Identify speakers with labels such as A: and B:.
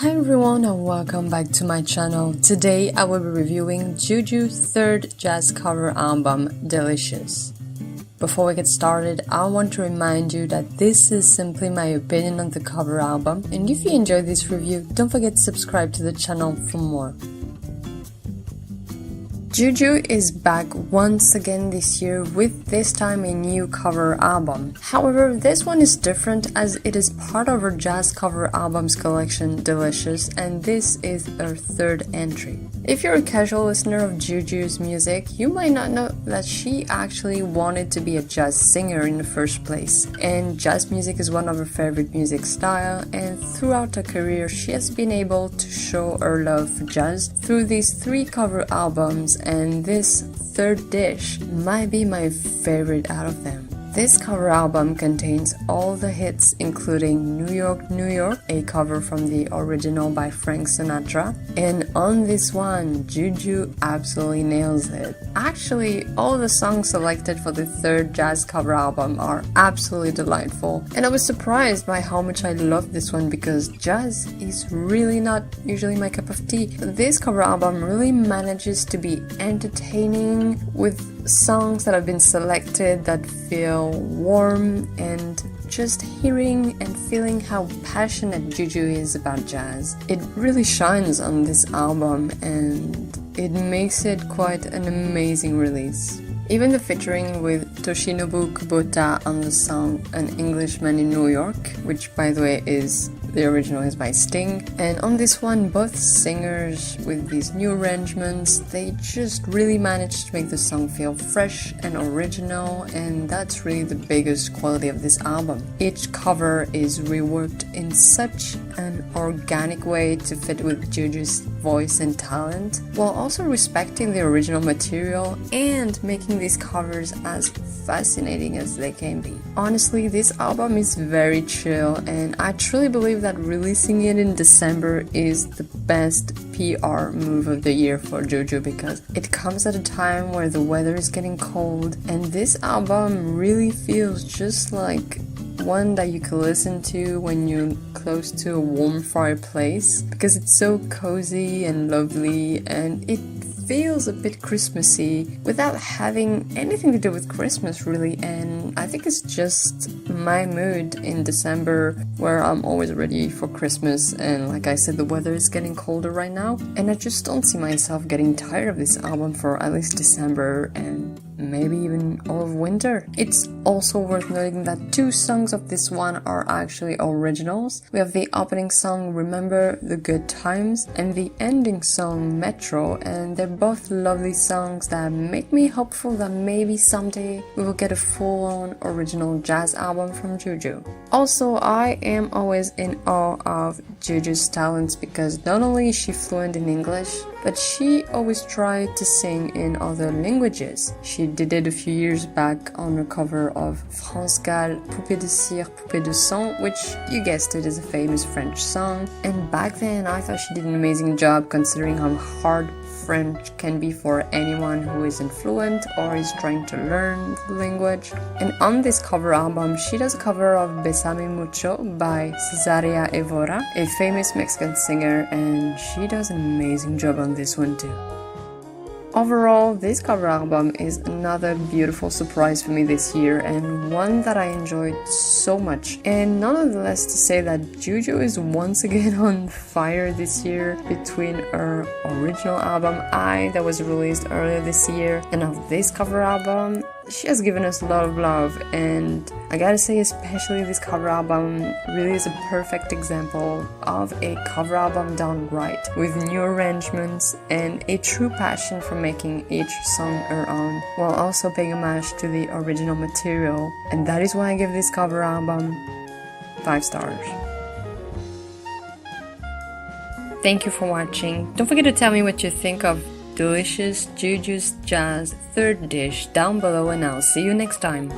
A: Hi everyone and welcome back to my channel. Today I will be reviewing Juju's third jazz cover album, Delicious. Before we get started, I want to remind you that this is simply my opinion on the cover album, and if you enjoyed this review, don't forget to subscribe to the channel for more. Juju is back once again this year with this time a new cover album. However, this one is different as it is part of her jazz cover albums collection Delicious, and this is her third entry. If you're a casual listener of Juju's music, you might not know that she actually wanted to be a jazz singer in the first place. And jazz music is one of her favorite music style, and throughout her career she has been able to show her love for jazz through these 3 cover albums, and this third dish might be my favorite out of them. This cover album contains all the hits including New York, New York, a cover from the original by Frank Sinatra, and on this one, Juju absolutely nails it. Actually, all the songs selected for the third jazz cover album are absolutely delightful, and I was surprised by how much I loved this one because jazz is really not usually my cup of tea. This cover album really manages to be entertaining with songs that have been selected that feel warm, and just hearing and feeling how passionate Juju is about jazz. It really shines on this album and it makes it quite an amazing release. Even the featuring with Toshinobu Kubota on the song An Englishman in New York, which by the way is the original is by Sting, and on this one both singers with these new arrangements, they just really managed to make the song feel fresh and original, and that's really the biggest quality of this album. Each cover is reworked in such an organic way to fit with Juju's voice and talent, while also respecting the original material and making these covers as fascinating as they can be. Honestly, this album is very chill, and I truly believe that releasing it in December is the best PR move of the year for Juju because it comes at a time where the weather is getting cold, and this album really feels just like one that you can listen to when you're close to a warm fireplace because it's so cozy and lovely, and it feels a bit Christmassy without having anything to do with Christmas really, and I think it's just my mood in December where I'm always ready for Christmas, and like I said, the weather is getting colder right now, and I just don't see myself getting tired of this album for at least December and maybe even all of winter. It's also worth noting that 2 songs of this one are actually originals. We have the opening song Remember the Good Times and the ending song Metro, and they're both lovely songs that make me hopeful that maybe someday we will get a full-on original jazz album from Juju. Also, I am always in awe of Juju's talents because not only is she fluent in English, but she always tried to sing in other languages. She did it a few years back on a cover of France Gall, Poupée de cire, Poupée de sang, which you guessed it is a famous French song, and back then I thought she did an amazing job considering how hard French can be for anyone who isn't fluent or is trying to learn the language. And on this cover album, she does a cover of Besame Mucho by Cesaria Evora, a famous Mexican singer, and she does an amazing job on this one too. Overall, this cover album is another beautiful surprise for me this year, and one that I enjoyed so much. And nonetheless to say that Juju is once again on fire this year between her original album I that was released earlier this year and of this cover album. She has given us a lot of love, and I gotta say especially this cover album really is a perfect example of a cover album done right, with new arrangements and a true passion for making each song her own, while also paying homage to the original material, and that is why I give this cover album 5 stars. Thank you for watching. Don't forget to tell me what you think of Delicious Juju's Jazz third dish down below, and I'll see you next time.